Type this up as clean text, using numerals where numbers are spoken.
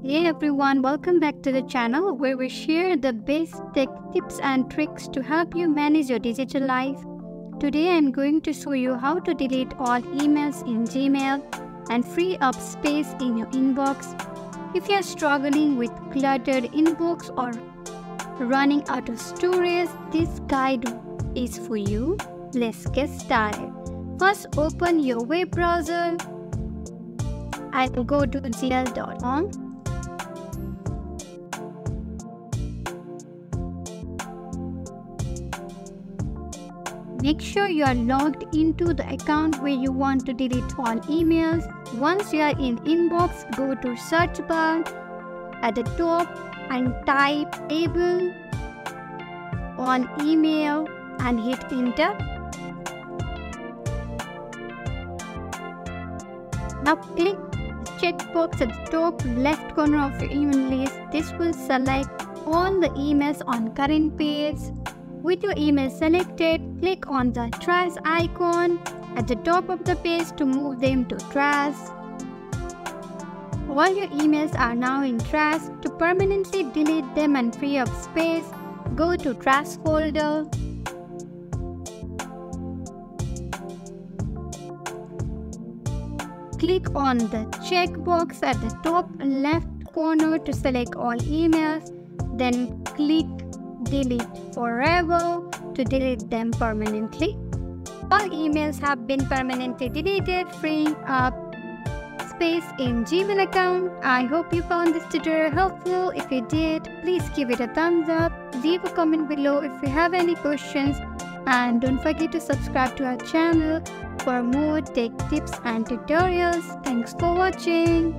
Hey everyone, welcome back to the channel where we share the best tech tips and tricks to help you manage your digital life. Today I'm going to show you how to delete all emails in Gmail and free up space in your inbox. If you're struggling with cluttered inbox or running out of storage, this guide is for you. Let's get started. First, open your web browser and go to gmail.com. Make sure you are logged into the account where you want to delete all emails. Once you are in inbox, go to search bar at the top and type able on email and hit enter. Now click the checkbox at the top left corner of your email list. This will select all the emails on current page. With your email selected, click on the trash icon at the top of the page to move them to trash. All your emails are now in trash. To permanently delete them and free up space, go to trash folder. Click on the checkbox at the top left corner to select all emails. Then click delete forever to delete them permanently. All emails have been permanently deleted, freeing up space in Gmail account. I hope you found this tutorial helpful. If you did, please give it a thumbs up. Leave a comment below if you have any questions, and don't forget to subscribe to our channel for more tech tips and tutorials. Thanks for watching.